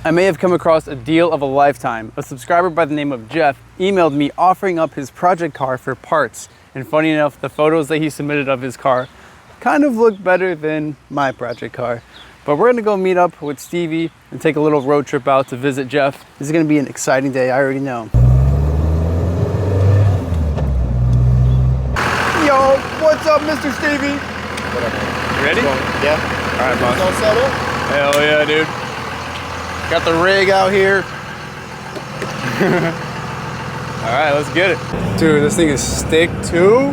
I may have come across a deal of a lifetime. A subscriber by the name of Jeff emailed me offering up his project car for parts. And funny enough, the photos that he submitted of his car kind of look better than my project car. But we're gonna go meet up with Stevie and take a little road trip out to visit Jeff. This is gonna be an exciting day, I already know. Yo, what's up, Mr. Stevie? You ready? Yeah. All right, boss. All set up? Hell yeah, dude. Got the rig out here. All right, let's get it. Dude, this thing is stick too.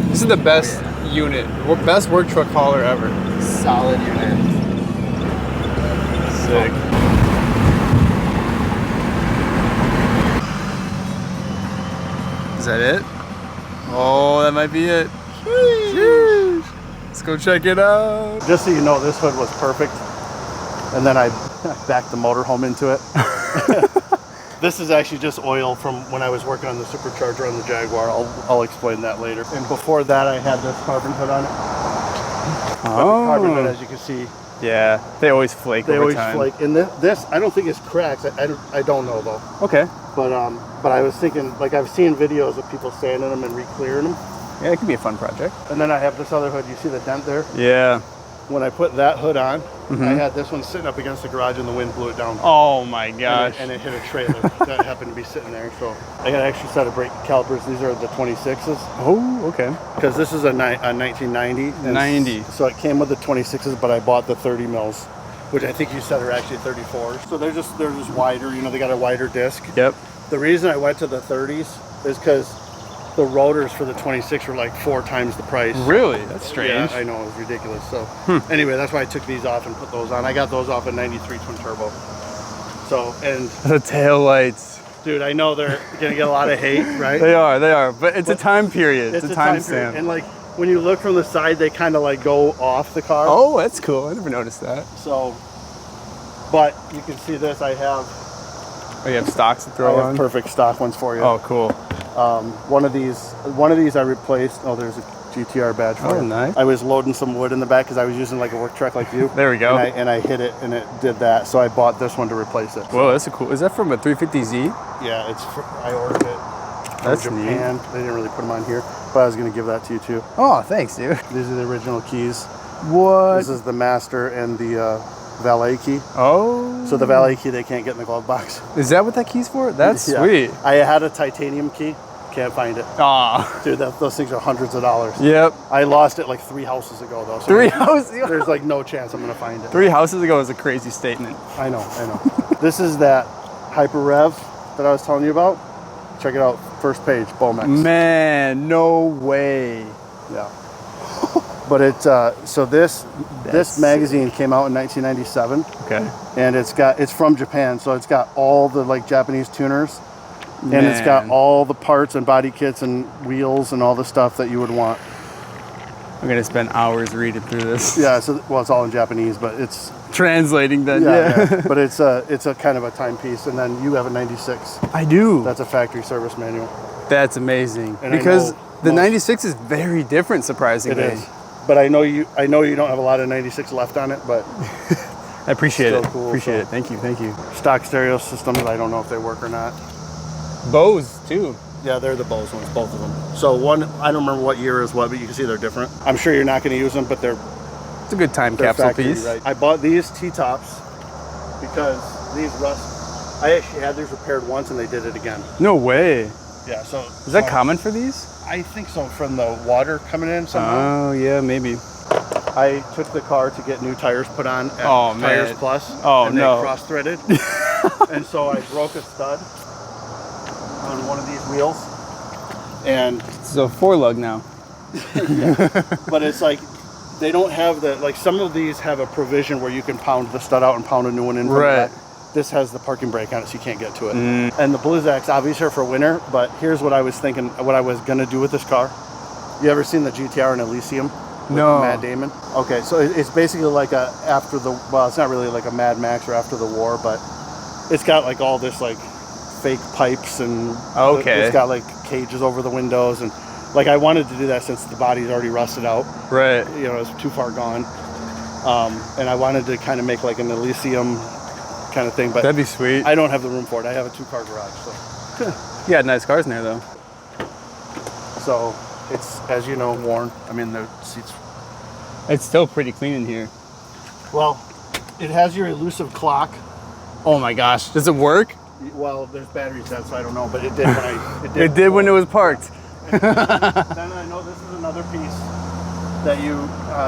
This is the best unit, best work truck hauler ever. Solid unit. Sick. Is that it? Oh, that might be it. Sheesh. Let's go check it out. Just so you know, this hood was perfect. And then I backed the motorhome into it. This is actually just oil from when I was working on the supercharger on the Jaguar. I'll explain that later. And before that, I had this carbon hood on it. Oh. Carbon hood, as you can see. Yeah, they always flake over time. Flake. And this, I don't think it's cracks. I don't know though. Okay. But I was thinking, like I've seen videos of people sanding them and re-clearing them. Yeah, it could be a fun project. And then I have this other hood. You see the dent there? Yeah. When I put that hood on, I had this one sitting up against the garage and the wind blew it down. Oh my gosh. And it hit a trailer that happened to be sitting there. So I got an extra set of brake calipers. These are the 26s. Oh, okay. Because this is a 1990. 90. So it came with the 26s, but I bought the 30 mils, which I think you said are actually 34s. So they're just wider. You know, they got a wider disc. Yep. The reason I went to the 30s is because the rotors for the 26 were like 4 times the price. Really? That's strange. Yeah, I know, it was ridiculous. So anyway, that's why I took these off and put those on. I got those off a 93 twin turbo. So, and The tail lights. dude, I know they're gonna get a lot of hate, right? They are, but it's a time period. It's a time period. stamp. And like when you look from the side, they kind of like go off the car. Oh, that's cool. I never noticed that. So, but you can see this. I have Oh, you have stocks to throw on? perfect stock ones for you. Oh, cool. One of these I replaced. Oh, there's a GTR badge for Oh, it. nice. I was loading some wood in the back because I was using like a work truck like you. There we go. And I hit it and it did that. So I bought this one to replace it. Whoa, that's a cool. Is that from a 350Z? Yeah, I ordered it from That's Japan. They didn't really put them on here, but I was going to give that to you too. Oh, thanks, dude. These are the original keys. What? This is the master and the valet key. Oh. So the valet key they can't get in the glove box. Is that what that key's for? That's Yeah. sweet. I had a titanium key. Can't find it. Ah. Dude, those things are hundreds of dollars. Yep. I lost it like 3 houses ago though. So 3 houses. There's like no chance I'm going to find it. 3 houses ago is a crazy statement. I know. This is that Hyper Rev that I was telling you about. Check it out. First page, Bomex. Man, no way. Yeah. But it's so this magazine came out in 1997. Okay. And it's from Japan, so it's got all the like Japanese tuners. And it's got Man. all the parts and body kits and wheels and all the stuff that you would want. I'm gonna spend hours reading through this. Yeah, so well, it's all in Japanese, but it's Translating then. yeah. But it's a kind of a timepiece. And then you have a 96. I do. That's a factory service manual. That's amazing. And I because know the most- 96 is very different, surprisingly. It is. But I know you don't have a lot of 96 left on it, but I appreciate Still it. cool, Appreciate so. it. Thank you. stock stereo systems, I don't know if they work or not. Bose too. Yeah, they're the Bose ones, both of them. So one, I don't remember what year is what, but you can see they're different. I'm sure you're not going to use them, but they're It's a good time capsule factory, piece. right? I bought these T-tops because these rust. I actually had these repaired once and they did it again. No way. Yeah, so Is that common for these? I think so, from the water coming in somehow. Oh yeah, maybe. I took the car to get new tires put on at Oh, Tires man. Plus. Oh, and no. they cross-threaded. And so I broke a stud on one of these wheels. And It's a 4-lug now. but it's like they don't have the, like some of these have a provision where you can pound the stud out and pound a new one in from Right. that. This has the parking brake on it, so you can't get to it. And the Blizzak's obviously are for winter, but here's what I was thinking, what I was gonna do with this car. You ever seen the GTR in Elysium? With No. Matt Damon? Okay, so it's basically like a well, it's not really like a Mad Max or After the War, but it's got like all this like fake pipes and Okay. it's got like cages over the windows, and like I wanted to do that since the body's already rusted out. Right. You know, it's too far gone. And I wanted to kind of make like an Elysium kind of thing. But that'd be sweet. I don't have the room for it. I have a 2-car garage, so. You got nice cars in there though. So it's, as you know, worn. I mean, the seats. It's still pretty clean in here. Well, it has your elusive clock. Oh my gosh, does it work? Well, there's batteries in, so I don't know, but it did when I. It did when it was parked. Then I know this is another piece that you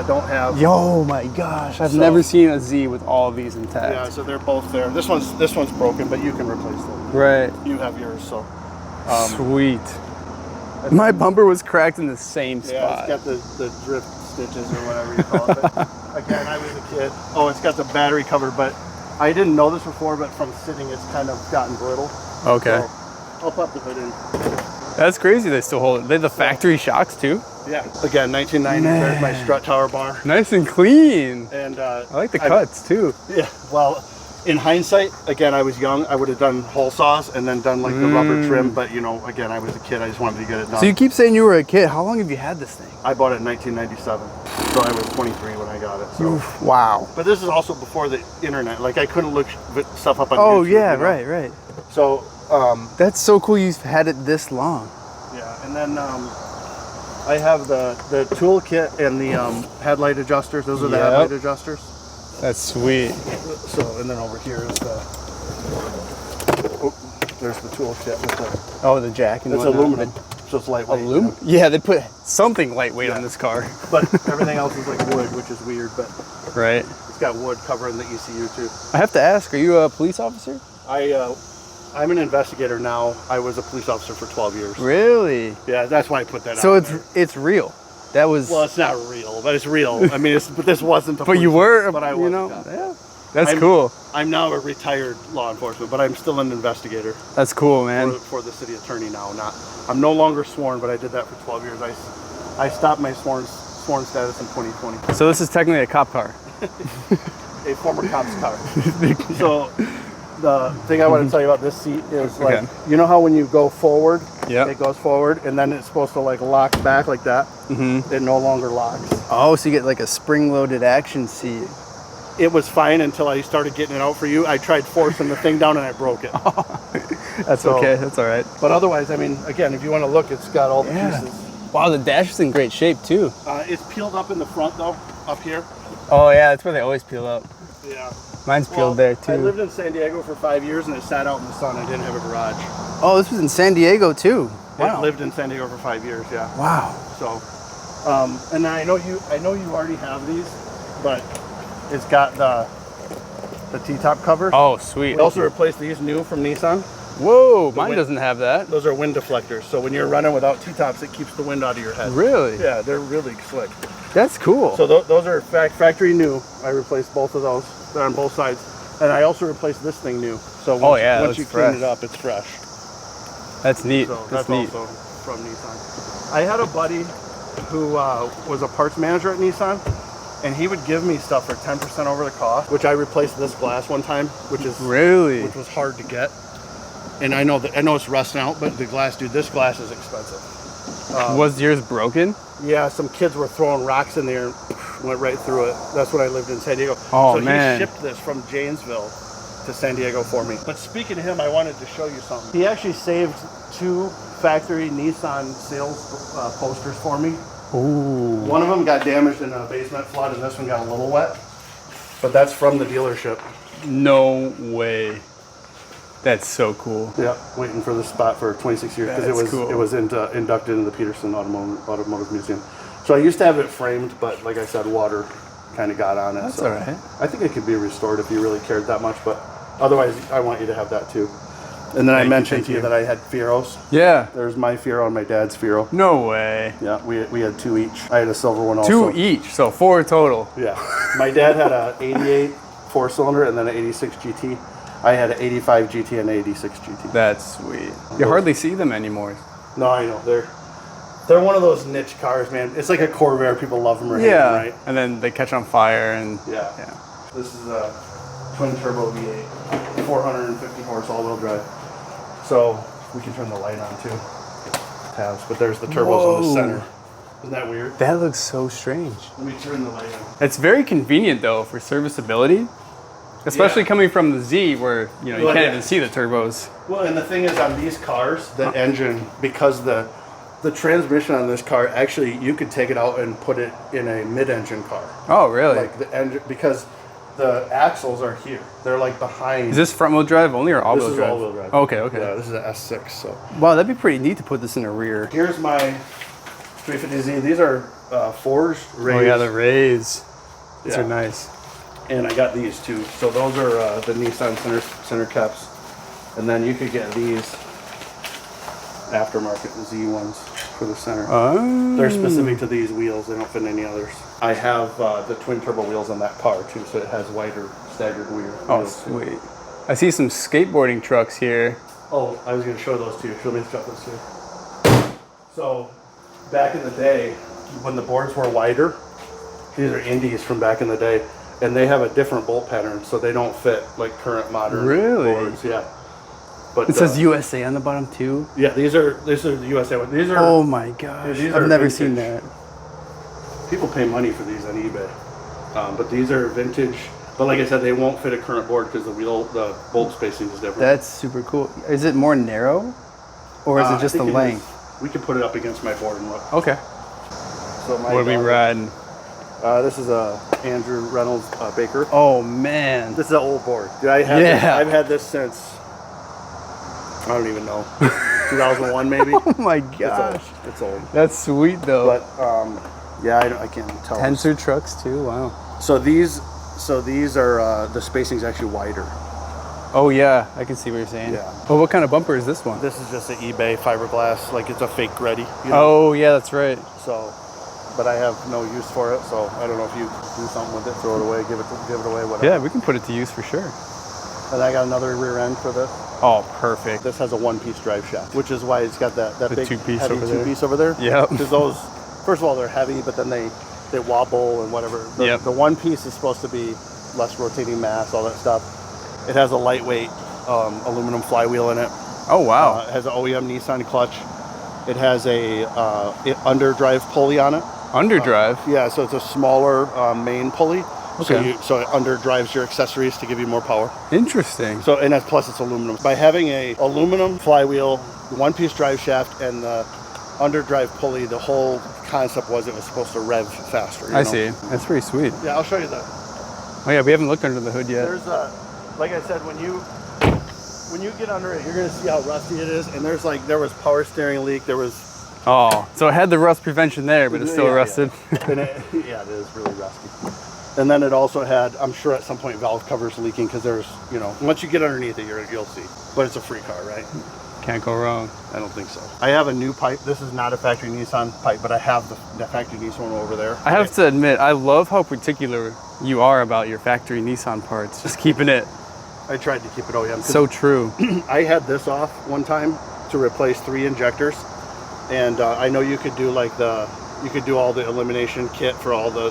don't have. Yo, my gosh, I've never seen a Z with all of these intact. Yeah, so they're both there. This one's broken, but you can replace them. Right. You have yours, so. Sweet. My bumper was cracked in the same spot. Yeah, it's got the drip stitches or whatever you call it. But again, I was a kid. Oh, it's got the battery cover, but I didn't know this before, but from sitting, it's kind of gotten brittle. Okay. So I'll pop the hood in. That's crazy they still hold it. They have the factory shocks too? Yeah. Again, 1990, there's my strut tower bar. Nice and clean. And I like the cuts too. Yeah, well, in hindsight, again, I was young. I would have done hole saws and then done like the rubber trim. But, you know, again, I was a kid. I just wanted to get it done. So you keep saying you were a kid. How long have you had this thing? I bought it in 1997. So I was 23 when I got it. So. Oof, wow. But this is also before the internet. Like, I couldn't look stuff up on YouTube. Oh, yeah, you know? right. So, that's so cool you've had it this long. yeah. And then I have the tool kit and the headlight adjusters. Those are the headlight adjusters. That's sweet. So, and then over here is there's the tool kit with the. Oh, the jack and It's whatnot. aluminum, so it's lightweight. Aluminum? Yeah, they put something lightweight on this car. But everything else is like wood, which is weird. But Right. it's got wood covering the ECU too. I have to ask, are you a police officer? I'm an investigator now. I was a police officer for 12 years. Really? Yeah, that's why I put that. So out there. it's real. That was. Well, it's not real, but it's real. I mean, but this wasn't. But you were. But I was. You know. Yeah. That's cool. I'm now a retired law enforcement, but I'm still an investigator. That's cool, man. For the city attorney now. I'm no longer sworn, but I did that for 12 years. I stopped my sworn status in 2020. So this is technically a cop car. A former cop's car. So the thing I want to tell you about this seat is like, you know how when you go forward, it goes forward, and then it's supposed to like lock back like that. It no longer locks. Oh, so you get like a spring-loaded action seat. It was fine until I started getting it out for you. I tried forcing the thing down and I broke it. That's okay. That's all right. But otherwise, I mean, again, if you want to look, it's got all the pieces. Wow, the dash is in great shape too. It's peeled up in the front though, up here. Oh yeah, that's where they always peel up. Yeah. Mine's peeled there too. I lived in San Diego for 5 years and it sat out in the sun. I didn't have a garage. Oh, this was in San Diego too. Wow. I lived in San Diego for 5 years, yeah. Wow. So, and I know you already have these, but it's got the T-top cover. Oh, sweet. We also replaced these new from Nissan. Whoa, mine doesn't have that. Those are wind deflectors. So when you're running without T-tops, it keeps the wind out of your head. Really? Yeah, they're really slick. That's cool. So those are factory new. I replaced both of those. They're on both sides. And I also replaced this thing new. So once you clean it up, it's fresh. That's neat. So that's neat. Also from Nissan. I had a buddy who was a parts manager at Nissan, and he would give me stuff for 10% over the cost, which I replaced this glass one time, which was hard to get. And I know it's rusting out, but this glass is expensive. Was yours broken? Yeah, some kids were throwing rocks in there and went right through it. That's when I lived in San Diego. Oh, so man. He shipped this from Janesville to San Diego for me. But speaking to him, I wanted to show you something. He actually saved 2 factory Nissan sales posters for me. Ooh. One of them got damaged in a basement flood, and this one got a little wet. But that's from the dealership. No way. That's so cool. Yeah, waiting for the spot for 26 years because it was inducted into the Peterson Automotive Museum. So I used to have it framed, but like I said, water kind of got on it. That's all right. I think it could be restored if you really cared that much, but otherwise, I want you to have that too. And then I mentioned to you that I had Fieros. Yeah. There's my Fiero and my dad's Fiero. No way. Yeah, we had 2 each. I had a silver one also. 2 each, so 4 total. Yeah. My dad had a 88 4-cylinder and then an 86 GT. I had an 85 GT and an 86 GT. That's sweet. You hardly see them anymore. No, I know. They're one of those niche cars, man. It's like a Corvair. People love them or hate them, right? And then they catch on fire and... Yeah. This is a twin turbo V8, 450 horse all-wheel drive. So we can turn the light on too. Tabs, but there's the turbos in the center. Isn't that weird? That looks so strange. Let me turn the light on. It's very convenient though for serviceability. especially coming from the Z, where you Well, can't yeah. even see the turbos. Well, and the thing is, on these cars, the engine, because the transmission on this car, actually, you could take it out and put it in a mid-engine car. Oh, really? Like the engine, because the axles are here. They're like behind. Is this front-wheel drive only or all-wheel This is drive? all-wheel drive. Okay, okay. Yeah, this is an S6. So Wow, that'd be pretty neat to put this in a rear. here's my 350Z. These are forged rays. Oh yeah, the rays. These Yeah. are nice. And I got these too. So those are the Nissan center caps. And then you could get these aftermarket Z ones for the center. Oh. They're specific to these wheels. They don't fit any others. I have the twin turbo wheels on that car too, so it has wider staggered wheels. Oh, sweet. I see some skateboarding trucks here. Oh, I was going to show those to you. Show me the truck. Let's see. So, back in the day, when the boards were wider, these are Indies from back in the day, and they have a different bolt pattern, so they don't fit like current modern Really? boards. Yeah. But It says USA on the bottom too. yeah, these are the USA ones. These are Oh my gosh, these I've are never vintage. seen that. People pay money for these on eBay, but these are vintage. But like I said, they won't fit a current board because the bolt spacing is different. That's super cool. Is it more narrow, or is it just I the think length? We can put it up against my board and look. Okay. So my What are we daughter- riding? This is a Andrew Reynolds Baker. Oh man. This is an old board. Dude, I've had this since, I don't even know, 2001 maybe. Oh my It's gosh. old. It's old. That's sweet though. But yeah, I can't tell. Tensor trucks too. Wow. So these are the spacing's actually wider. Oh yeah, I can see what you're saying. Yeah. Oh, what kind of bumper is this one? This is just an eBay fiberglass, like it's a fake ready. Oh yeah, that's right. So, but I have no use for it, so I don't know if you do something with it, throw it away, give it away, whatever. Yeah, we can put it to use for sure. And I got another rear end for this. Oh, perfect. This has a one-piece drive shaft, which is why it's got that The big two-piece heavy over there. two-piece over there. Yep. Because those, first of all, they're heavy, but then they wobble and whatever. Yep. The one piece is supposed to be less rotating mass, all that stuff. It has a lightweight aluminum flywheel in it. Oh wow. It has an OEM Nissan clutch. It has a underdrive pulley on it. Underdrive. Yeah, so it's a smaller main pulley. Okay. So it underdrives your accessories to give you more power. Interesting. So, and that's plus it's aluminum. By having a aluminum flywheel, one-piece drive shaft, and the underdrive pulley, the whole concept was it was supposed to rev faster. You I know? see. That's pretty sweet. Yeah, I'll show you that. Oh yeah, we haven't looked under the hood yet. There's like I said, when you get under it, you're gonna see how rusty it is. And there was power steering leak. There was. Oh, so it had the rust prevention there, but it's still Yeah, rusted. Yeah. And yeah, it is really rusty. And then it also had, I'm sure at some point, valve covers leaking because there's, once you get underneath it, you'll see. But it's a free car, right? Can't go wrong. I don't think so. I have a new pipe. This is not a factory Nissan pipe, but I have the factory Nissan one over there. I have to admit, I love how particular you are about your factory Nissan parts. Just keeping it I tried to keep it OEM. so true. I had this off one time to replace 3 injectors. And I know you could do you could do all the elimination kit for all the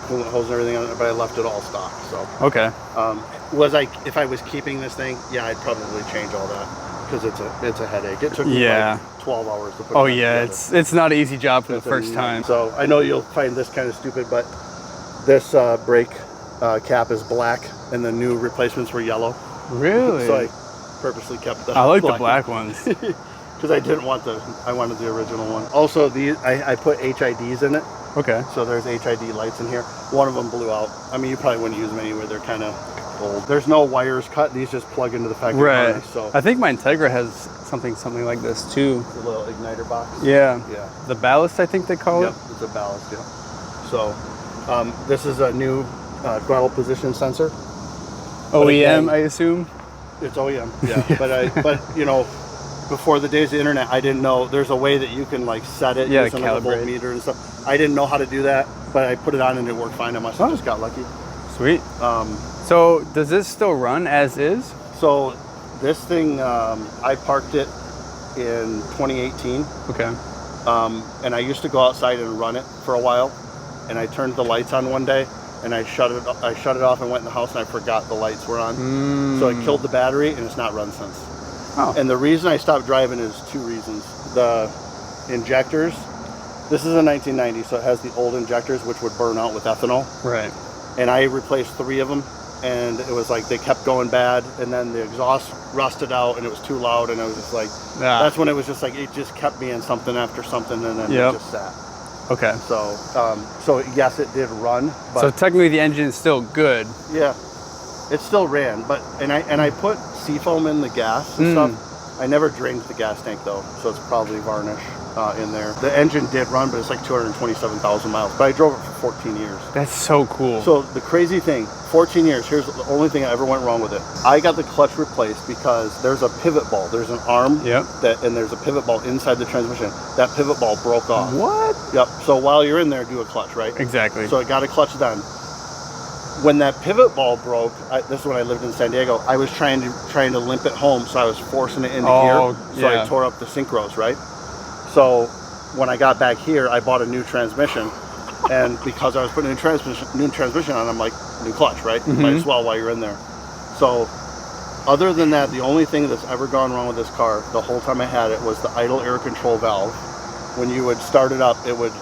coolant hose and everything on it, but I left it all stock. So Okay. if I was keeping this thing, yeah, I'd probably change all that because it's a headache. It took me like 12 hours to put Oh it yeah, together. it's not an easy job for the It's first time. So I know you'll find this kind of stupid, but this brake cap is black and the new replacements were yellow. Really? So I purposely kept the I like the black ones. because I wanted the original one. Also, I put HIDs in it. Okay. So there's HID lights in here. One of them blew out. I mean, you probably wouldn't use them anywhere. They're kind of old. There's no wires cut. These just plug into the factory Right. harness. So I think my Integra has something like this too. the little igniter box. Yeah. Yeah. The ballast, I think they call Yep, it. it's a ballast. Yeah. So this is a new throttle position sensor. OEM, again- I assume. It's OEM. Yeah. but before the days of the internet, I didn't know there's a way that you can set it using like a calibrate. voltmeter and stuff. I didn't know how to do that, but I put it on and it worked fine. I must have just got lucky. Sweet. So does this still run as is? So this thing, I parked it in 2018, Okay. and I used to go outside and run it for a while, and I turned the lights on one day, and I shut it off and went in the house, and I forgot the lights were on. So it killed the battery, and it's not run since. Oh. And the reason I stopped driving is 2 reasons. The injectors, this is a 1990, so it has the old injectors, which would burn out with ethanol. Right. And I replaced 3 of them and it was like they kept going bad, and then the exhaust rusted out and it was too loud, and I was just like, that's when it was just like it just kept me in something after something, and then it just sat. Okay. So so yes, it did run, but so technically the engine is still good. Yeah, it still ran, but and I put seafoam in the gas and stuff. I never drained the gas tank though, so it's probably varnish in there. The engine did run, but it's like 227,000 miles. But I drove it for 14 years. That's so cool. So the crazy thing, 14 years, here's the only thing that ever went wrong with it. I got the clutch replaced because there's a pivot ball. There's an arm and there's a pivot ball inside the transmission. That pivot ball broke off. What? Yep. So while you're in there, do a clutch, right? Exactly. So I got a clutch done. When that pivot ball broke, this is when I lived in San Diego, I was trying to limp it home, so I was forcing it into gear. So I tore up the synchros, right? So when I got back here, I bought a new transmission, and because I was putting a new transmission on, I'm like, new clutch, right? Might as well while you're in there. So other than that, the only thing that's ever gone wrong with this car, the whole time I had it, was the idle air control valve. When you would start it up, it would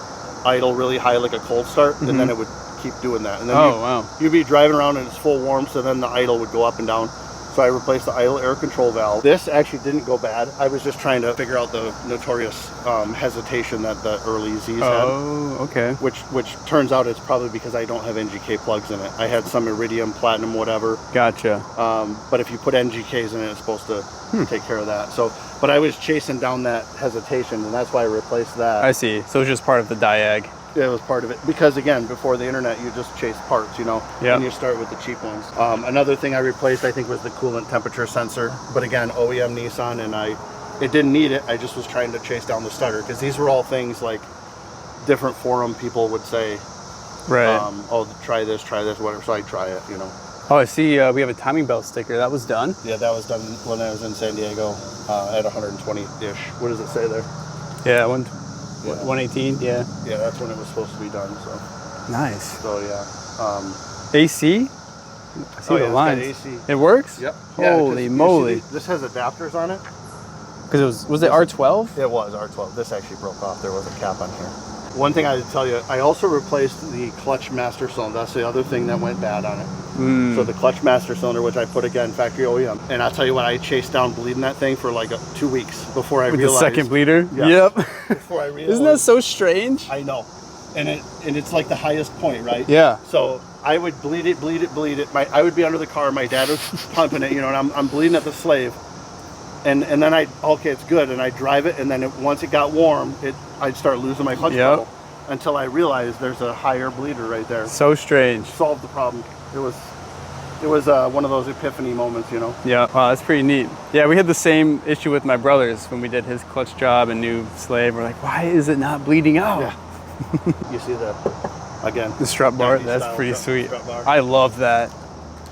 idle really high like a cold start, and then it would keep doing that, and then you'd be driving around and it's full warm, so then the idle would go up and down. So I replaced the idle air control valve. This actually didn't go bad. I was just trying to figure out the notorious hesitation that the early Zs had. Oh, okay. Which turns out it's probably because I don't have NGK plugs in it. I had some iridium, platinum, whatever. Gotcha. But if you put NGKs in it, it's supposed to take care of that. So, but I was chasing down that hesitation, and that's why I replaced that. I see. So it's just part of the diag. It was part of it, because again, before the internet, you just chase parts, you know, and you start with the cheap ones. Another thing I replaced, I think, was the coolant temperature sensor, but again, OEM Nissan, and it didn't need it. I just was trying to chase down the starter, because these were all things like different forum people would say, right? Oh, try this, whatever. So I try it, you know. Oh, I see. We have a timing belt sticker. That was done. Yeah, that was done when I was in San Diego at 120-ish. What does it say there? Yeah, 118. Yeah. Yeah, that's when it was supposed to be done. So nice. So yeah. AC. I see the lines. AC. It works. Yep. Holy moly! This has adapters on it. Because was it R12? It was R12. This actually broke off. There was a cap on here. One thing I would tell you, I also replaced the clutch master cylinder. That's the other thing that went bad on it. So the clutch master cylinder, which I put again factory OEM, and I'll tell you what, I chased down bleeding that thing for like 2 weeks before I realized. The second bleeder. Yeah, yep. Before I realized. Isn't that so strange? I know, and it's like the highest point, right? Yeah. So I would bleed it. I would be under the car. My dad was pumping it, you know, and I'm bleeding at the slave. And then it's good, and I drive it, and then once it got warm, I'd start losing my clutch pedal until I realized there's a higher bleeder right there. So strange. Solved the problem. It was one of those epiphany moments, you know. Yeah. Wow, that's pretty neat. Yeah, we had the same issue with my brothers when we did his clutch job and new slave. We're like, why is it not bleeding out? Yeah. You see the strut bar. That's pretty sweet. I love that.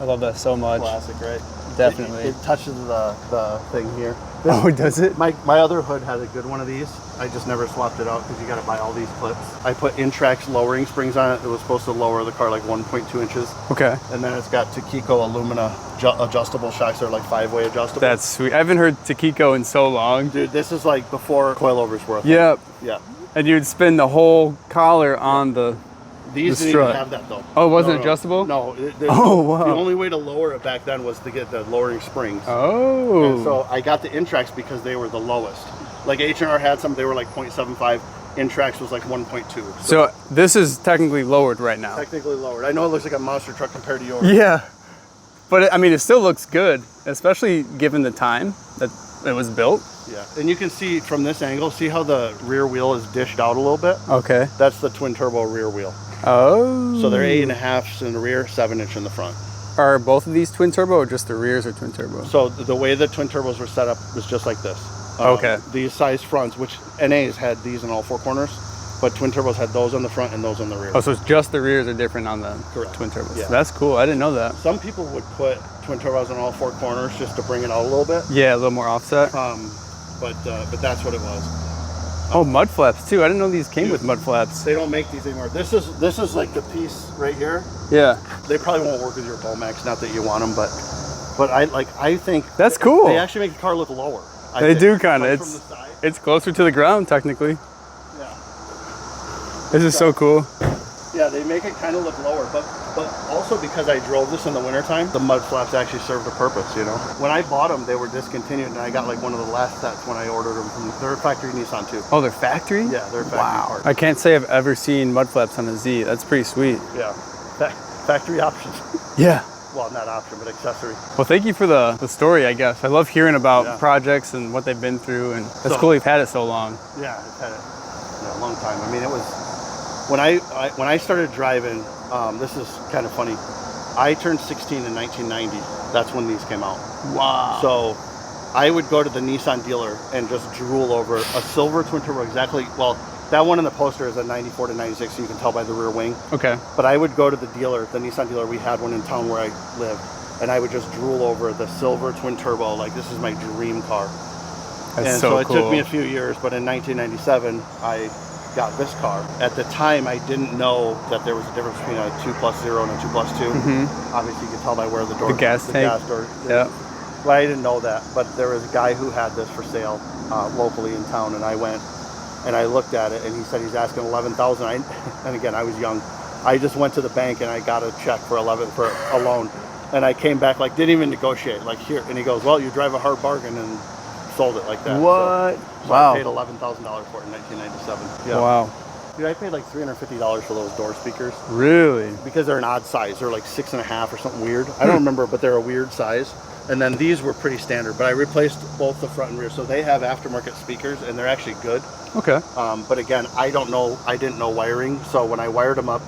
I love that so much. Classic, right? Definitely. It touches the thing here. Oh, does it? My other hood had a good one of these. I just never swapped it out because you got to buy all these clips. I put Intrax lowering springs on it. It was supposed to lower the car like 1.2 inches. Okay. And then it's got Takiko alumina adjustable shocks. They're like 5-way adjustable. That's sweet. I haven't heard Takiko in so long. Dude, this is like before coilovers were. Yep. Yeah. And you'd spin the whole collar on the These didn't even have that though. Oh, it wasn't adjustable? No. Wow. The only way to lower it back then was to get the lowering springs. Oh. And so I got the Intrax because they were the lowest. Like H&R had some, they were like 0.75. Intrax was like 1.2. So this is technically lowered right now. Technically lowered. I know it looks like a monster truck compared to yours. Yeah. But I mean, it still looks good, especially given the time that it was built. Yeah. And you can see from this angle, see how the rear wheel is dished out a little bit? Okay. That's the twin turbo rear wheel. Oh. So they're 8.5 in the rear, 7-inch in the front. Are both of these twin turbo or just the rears are twin turbo? So the way the twin turbos were set up was just like this. Okay. These size fronts, which NAs had these in all four corners, but twin turbos had those on the front and those on the rear. Oh, so it's just the rears are different on the twin turbos. Yeah. That's cool. I didn't know that. Some people would put twin turbos on all four corners just to bring it out a little bit. Yeah, a little more offset. But that's what it was. Oh, mud flaps too. I didn't know these came with mud flaps. They don't make these anymore. This is like the piece right here. Yeah. They probably won't work with your Bomax. Not that you want them, but I think that's cool. They actually make the car look lower. They do kind of. It's closer to the ground technically. Yeah. This is so cool. Yeah, they make it kind of look lower, but also because I drove this in the wintertime, the mud flaps actually served a purpose, you know? When I bought them, they were discontinued, and I got like one of the last sets when I ordered them from their factory Nissan too. Oh, they're factory? Yeah, they're factory parts. I can't say I've ever seen mud flaps on a Z. That's pretty sweet. Yeah, factory options. Yeah. Well, not option, but accessory. Well, thank you for the story, I guess. I love hearing about projects and what they've been through, and it's cool you've had it so long. Yeah, I've had it a long time. I mean, it was, when I started driving, this is kind of funny. I turned 16 in 1990. That's when these came out. Wow. So I would go to the Nissan dealer and just drool over a silver twin turbo exactly, well, that one in the poster is a 94 to 96, so you can tell by the rear wing. Okay. But I would go to the dealer, the Nissan dealer, we had one in town where I lived, and I would just drool over the silver twin turbo, like this is my dream car. That's and so it cool. took me a few years, but in 1997, I got this car. At the time, I didn't know that there was a difference between a 2+0 and a 2+2. Obviously, you can tell by where the door, the gas tank. door. Yeah. But I didn't know that. But there was a guy who had this for sale locally in town, and I went and I looked at it, and he said he's asking $11,000. And again, I was young. I just went to the bank and I got a check for a loan, and I came back like didn't even negotiate, like here. And he goes, "Well, you drive a hard bargain," and sold it like that. What? So Wow. I paid $11,000 for it in 1997. Yeah. Wow. Dude, I paid like $350 for those door speakers Really? because they're an odd size. They're like 6.5 or something weird. I don't remember, but they're a weird size. And then these were pretty standard, but I replaced both the front and rear. So they have aftermarket speakers, and they're actually good. Okay. But again, I didn't know wiring. So when I wired them up,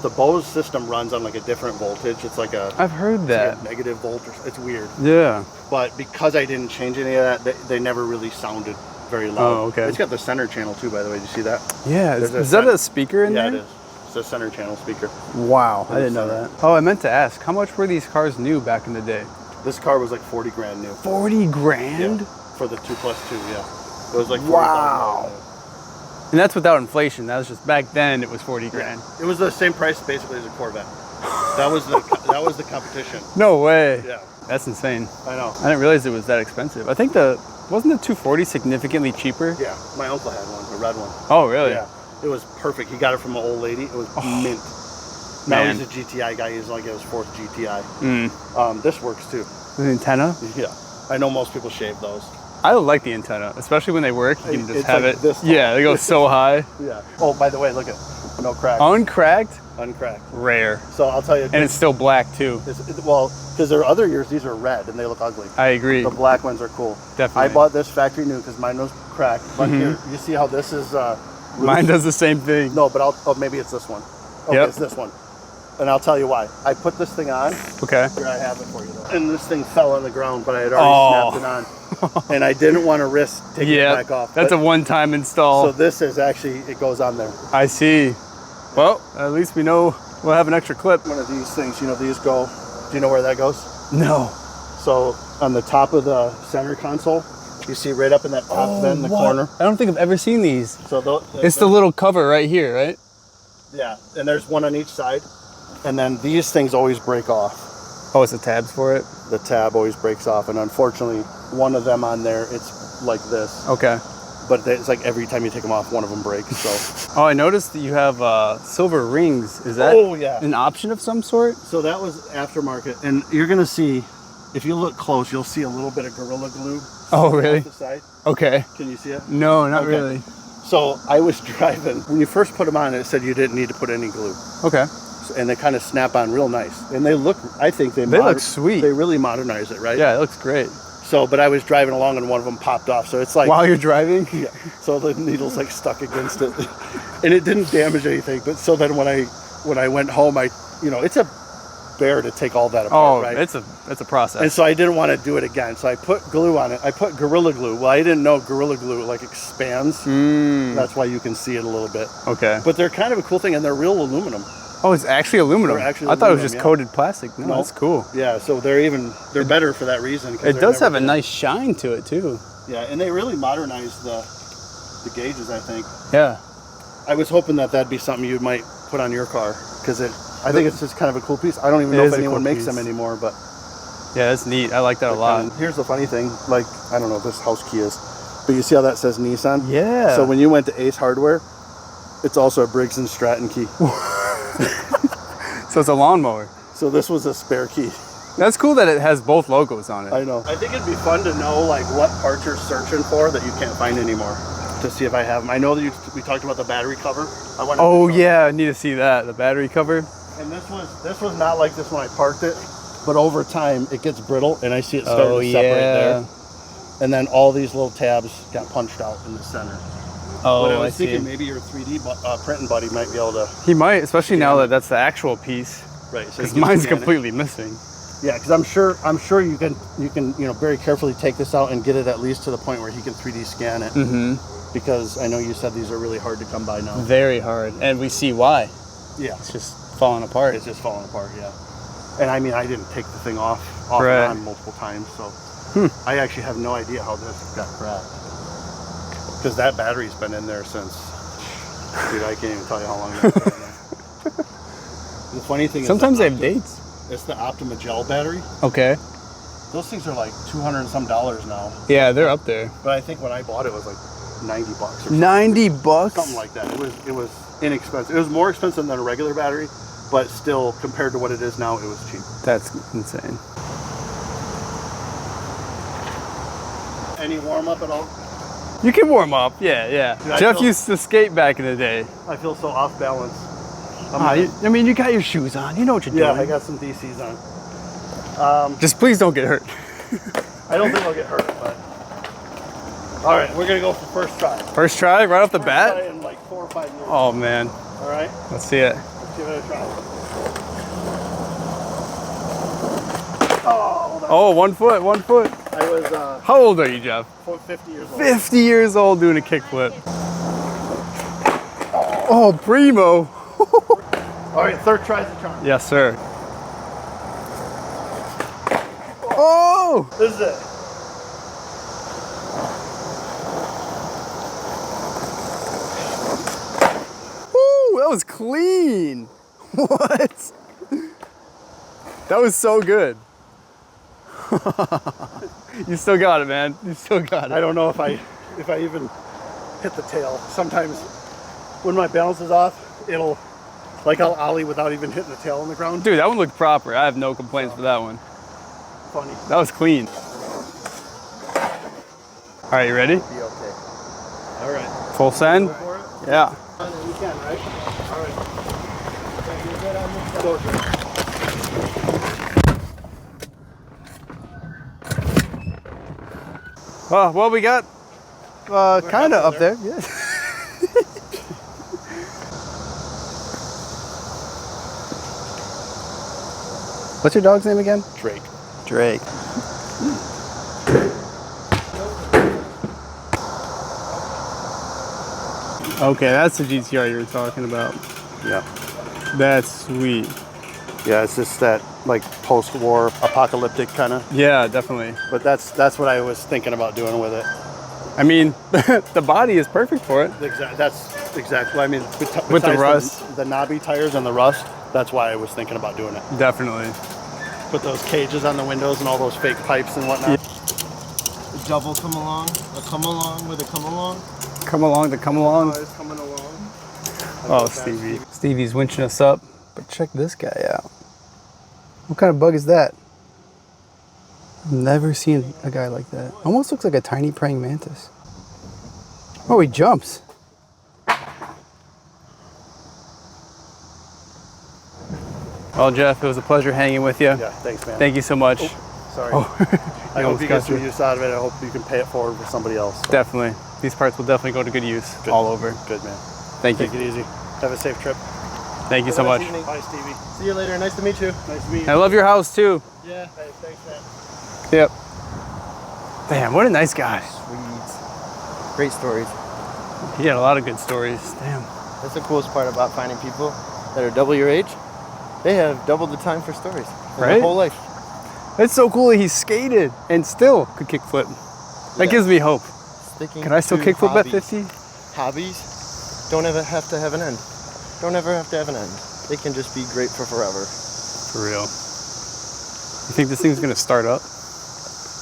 the Bose system runs on like a different voltage. It's like I've heard that. like a negative voltage. It's weird. Yeah. But because I didn't change any of that, they never really sounded very loud. Oh, okay. It's got the center channel too, by the way. Did you see that? Yeah. There's Is that a speaker in there? Yeah, it is. It's a center channel speaker. Wow. I didn't know that. Oh, I meant to ask, how much were these cars new back in the day? This car was like 40 grand new. 40 grand? Yeah, for the 2+2, yeah. It was like 40,000. Wow. And that's without inflation. That was just back then it was 40 grand. It was the same price basically as a Corvette. That was the competition. No way. Yeah. That's insane. I know. I didn't realize it was that expensive. I think wasn't the 240 significantly cheaper? Yeah, my uncle had one, a red one. Oh, really? Yeah, it was perfect. He got it from an old lady. It was mint. Now he's a GTI guy. He's like his fourth GTI. This works too. The antenna? Yeah, I know most people shave those. I like the antenna, especially when they work. You can just have like it. this tall. Yeah, they go so high. Yeah. Oh, by the way, look at no crack. Uncracked? Uncracked. Rare. So I'll tell you. And it's still black too. Well, because there are other years these are red and they look ugly. I agree. The black ones are cool. Definitely. I bought this factory new because mine was cracked. But here, you see how this is. Mine does the same thing. No, but maybe it's this one. Okay, it's this one. And I'll tell you why. I put this thing on. Okay. Here, I have it for you though. And this thing fell on the ground, but I had already snapped it on. And I didn't want to risk taking it back off. That's a one-time install. So this is actually, it goes on there. I see. Well, at least we know we'll have an extra clip. One of these things, these go, do you know where that goes? No. So on the top of the center console, you see right up in that top vent in the corner. I don't think I've ever seen these. So it's the little cover right here, right? Yeah, and there's one on each side. And then these things always break off. Oh, it's the tabs for it? The tab always breaks off, and unfortunately, one of them on there, it's like this. Okay. But it's like every time you take them off, one of them breaks, so. Oh, I noticed that you have silver rings. Is that an option of some sort? So that was aftermarket, and you're gonna see, if you look close, you'll see a little bit of Gorilla Glue. Oh, really? Off the side. Okay. Can you see it? No, not really. So I was driving, when you first put them on, it said you didn't need to put any glue. Okay. And they kind of snap on real nice. And they look, I think they look sweet. They really modernize it, right? Yeah, it looks great. So, but I was driving along and one of them popped off. So it's like. While you're driving? Yeah. So the needle's like stuck against it. And it didn't damage anything. But so then when I went home, it's a bear to take all that apart, right? It's a process. And so I didn't want to do it again. So I put glue on it. I put Gorilla Glue. Well, I didn't know Gorilla Glue like expands. That's why you can see it a little bit. Okay. But they're kind of a cool thing, and they're real aluminum. Oh, it's actually aluminum. They're actually I thought it was aluminum, just coated plastic. No, that's cool. Yeah, so they're better for that reason. It does have a nice shine to it too. Yeah, and they really modernized the gauges, I think. Yeah. I was hoping that'd be something you might put on your car, because I think it's just kind of a cool piece. I don't even know if anyone makes them anymore, but. Yeah, that's neat. I like that a lot. Here's the funny thing, like, I don't know if this house key is, but you see how that says Nissan? Yeah. So when you went to Ace Hardware, it's also a Briggs & Stratton key. So it's a lawnmower. So this was a spare key. That's cool that it has both logos on it. I know. I think it'd be fun to know like what parts you're searching for that you can't find anymore. To see if I have them. I know that we talked about the battery cover. Oh yeah, I need to see that, the battery cover. And this was not like this when I parked it, but over time it gets brittle and I see it starting to separate there. And then all these little tabs got punched out in the center. Oh, but I was thinking maybe your 3D printing buddy might be able to. He might, especially now that that's the actual piece. Right. Because mine's completely missing. Yeah, because I'm sure you can very carefully take this out and get it at least to the point where he can 3D scan it. Mm-hmm. Because I know you said these are really hard to come by now. Very hard, and we see why. Yeah, it's just falling apart. It's just falling apart. Yeah, and I mean I didn't take the thing off right. and on multiple times, so I actually have no idea how this got cracked. Because that battery's been in there since. Dude, I can't even tell you how long that's been in there. The funny thing is sometimes they have dates. It's the Optima Gel battery. Okay. Those things are like $200 and some now. Yeah, they're up there. But I think when I bought it was like $90 or something. $90? Something like that. It was inexpensive. It was more expensive than a regular battery, but still compared to what it is now, it was cheap. That's insane. Any warm up at all? You can warm up, yeah. Dude, Jeff used to skate back in the day. I feel so off balance. I mean, you got your shoes on. You know what you're doing. Yeah, I got some DCs on. Just please don't get hurt. I don't think I'll get hurt, but. All right, we're gonna go for first try. First try, right off the bat? Try in like 4 or 5 minutes. Oh man. All right. Let's see it. Let's give it a try. Oh, 1 foot, 1 foot. I was. How old are you, Jeff? 50 years old. 50 years old doing a kickflip. Oh, primo. All right, third try's the charm. Yes, sir. Oh! This is it. Woo, that was clean. What? That was so good. You still got it, man. You still got it. I don't know if I even hit the tail. Sometimes when my balance is off, it'll, like I'll ollie without even hitting the tail on the ground. Dude, that one looked proper. I have no complaints for that one. Funny. That was clean. All right, you ready? Be okay. All right. Full send? Yeah. You can, right? All right. You're good on this side. Well, we got kind of up there. Yeah. What's your dog's name again? Drake. Drake. Okay, that's the GTR you were talking about. Yeah. That's sweet. Yeah, it's just that like post-war apocalyptic kind of. Yeah, definitely. But that's what I was thinking about doing with it. I mean, the body is perfect for it. That's exactly. I mean, with the rust, the knobby tires and the rust. That's why I was thinking about doing it. Definitely. Put those cages on the windows and all those fake pipes and whatnot. The double come along, a come along with a come along. Come along to come along. Cars coming along. Oh, Stevie. Stevie's winching us up. But check this guy out. What kind of bug is that? I've never seen a guy like that. Almost looks like a tiny praying mantis. Oh, he jumps. Well, Jeff, it was a pleasure hanging with you. Yeah, thanks, man. Thank you so much. Oh, sorry. Oh. I hope you get some use out of it. I hope you can pay it forward for somebody else. Definitely. These parts will definitely go to good use all over. Good, man. Thank you. Take it easy. Have a safe trip. Thank you so much. Bye, Stevie. See you later. Nice to meet you. Nice to meet you. I love your house too. Yeah. Hey, thanks, man. Yep. Damn, what a nice guy. Sweet. Great stories. He had a lot of good stories. Damn. That's the coolest part about finding people that are double your age. They have double the time for stories. Right? Their whole life. It's so cool that he skated and still could kickflip. That Yeah. gives me hope. Sticking Can I still to kickflip at hobbies. 50? Hobbies don't ever have to have an end. Don't ever have to have an end. They can just be great for forever. For real. You think this thing's gonna start up?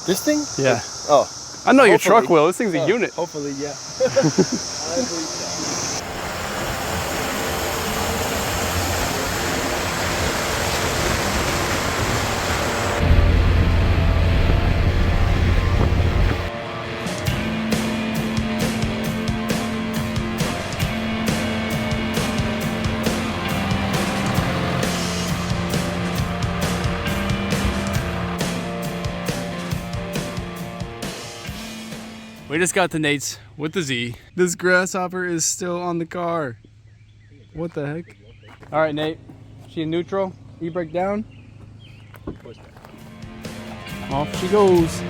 This thing? Yeah. Oh. I know your Hopefully. truck will. This thing's a unit. Hopefully, yeah. I believe so. We just got to Nate's with the Z. This grasshopper is still on the car. What the heck? All right, Nate. She in neutral. E-brake down. Off she goes.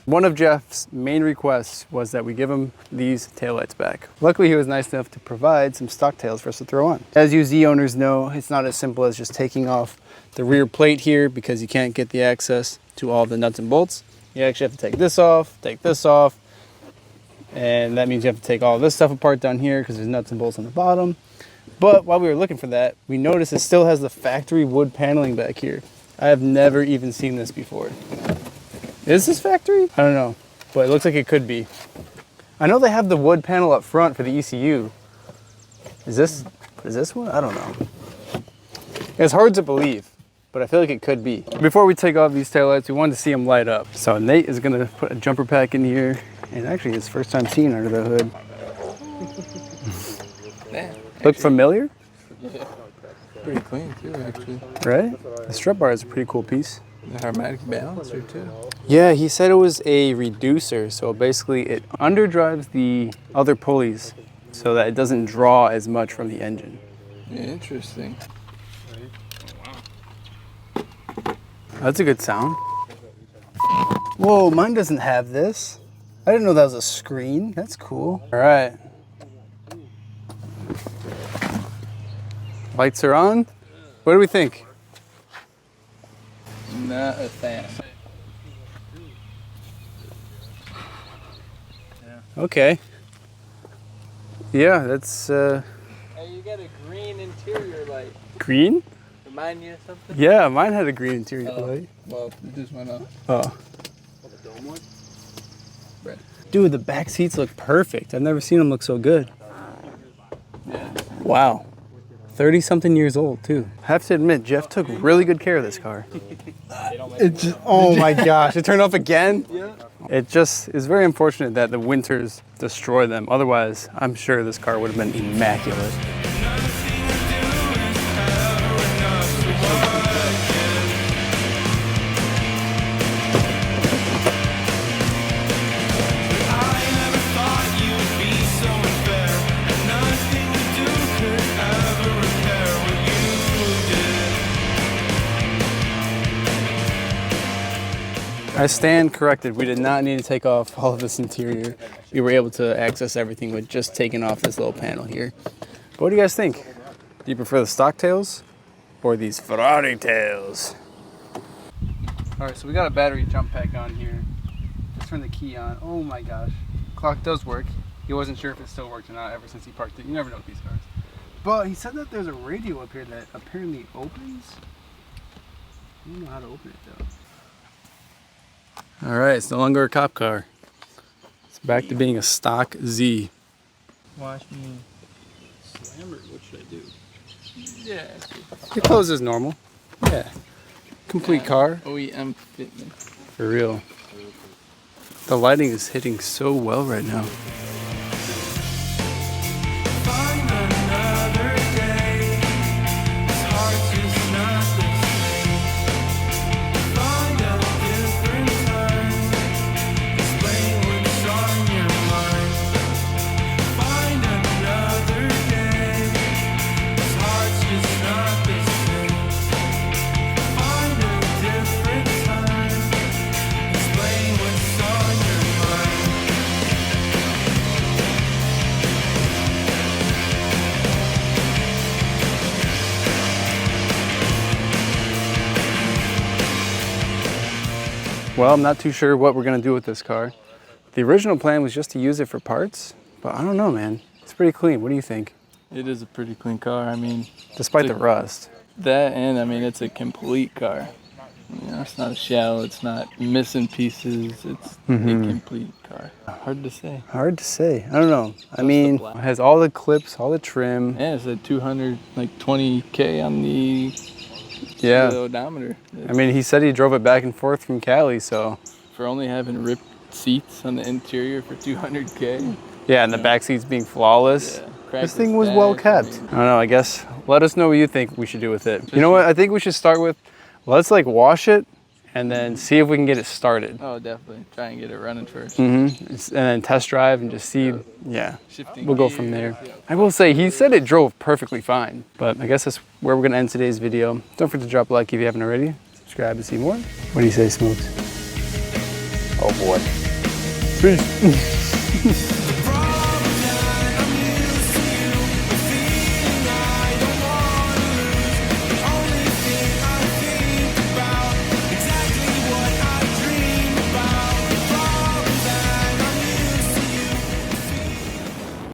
One of Jeff's main requests was that we give him these taillights back. Luckily, he was nice enough to provide some stock tails for us to throw on. As you Z owners know, it's not as simple as just taking off the rear plate here because you can't get the access to all the nuts and bolts. You actually have to take this off, and that means you have to take all this stuff apart down here because there's nuts and bolts on the bottom. But while we were looking for that, we noticed it still has the factory wood paneling back here. I have never even seen this before. Is this factory? I don't know, but it looks like it could be. I know they have the wood panel up front for the ECU. Is this one? I don't know. It's hard to believe, but I feel like it could be. Before we take off these taillights, we wanted to see them light up. So Nate is gonna put a jumper pack in here, and actually his first time seeing under the hood. Look familiar? Yeah. Pretty clean too, actually. Right? The strut bar is a pretty cool piece. The harmonic balancer too. Yeah, he said it was a reducer, so basically it underdrives the other pulleys so that it doesn't draw as much from the engine. Yeah, interesting. That's a good sound. Whoa, mine doesn't have this. I didn't know that was a screen. That's cool. All right. Lights are on. What do we think? Not a fan. Okay. Yeah, that's Hey, you got a green interior light. green? Remind you of something? Yeah, mine had a green interior light. Well, it just went off. Oh. The dome one? Right. Dude, the back seats look perfect. I've never seen them look so good. Yeah. Wow. 30-something years old, too. I have to admit, Jeff took really good care of this car. It just, oh my gosh, it turned off again? Yeah. It just is very unfortunate that the winters destroy them. Otherwise, I'm sure this car would have been immaculate. I stand corrected. We did not need to take off all of this interior. We were able to access everything with just taking off this little panel here. But what do you guys think? Do you prefer the stock tails or these Ferrari tails? All right, so we got a battery jump pack on here. Let's turn the key on. Oh my gosh. Clock does work. He wasn't sure if it still worked or not ever since he parked it. You never know with these cars. But he said that there's a radio up here that apparently opens. I don't know how to open it though. All right, it's no longer a cop car. It's back to being a stock Z. Watch me slam it. What should I do? Yeah. It closes normal. Yeah. Complete car. OEM fitment. For real. The lighting is hitting so well right now. Well, I'm not too sure what we're gonna do with this car. The original plan was just to use it for parts, but I don't know, man. It's pretty clean. What do you think? It is a pretty clean car. I mean, Despite the rust. that and I mean, it's a complete car. You know, it's not a shell. It's not missing pieces. It's a complete car. Hard to say. Hard to say. I don't know. I mean, it has all the clips, all the trim. Yeah, it's at 220K on the odometer. I mean, he said he drove it back and forth from Cali, so. For only having ripped seats on the interior for 200K. Yeah, and the back seats being flawless. Yeah. This thing was well kept. I don't know, I guess, let us know what you think we should do with it. You know what, I think we should start with, let's like wash it and then see if we can get it started. Oh, definitely. Try and get it running first. And then test drive and just see, Shifting we'll go from gears, there. I will say, he said it drove perfectly fine, but I guess that's where we're gonna end today's video. Don't forget to drop a like if you haven't already. Subscribe to see more. What do you say, Smokes? Oh boy. Peace.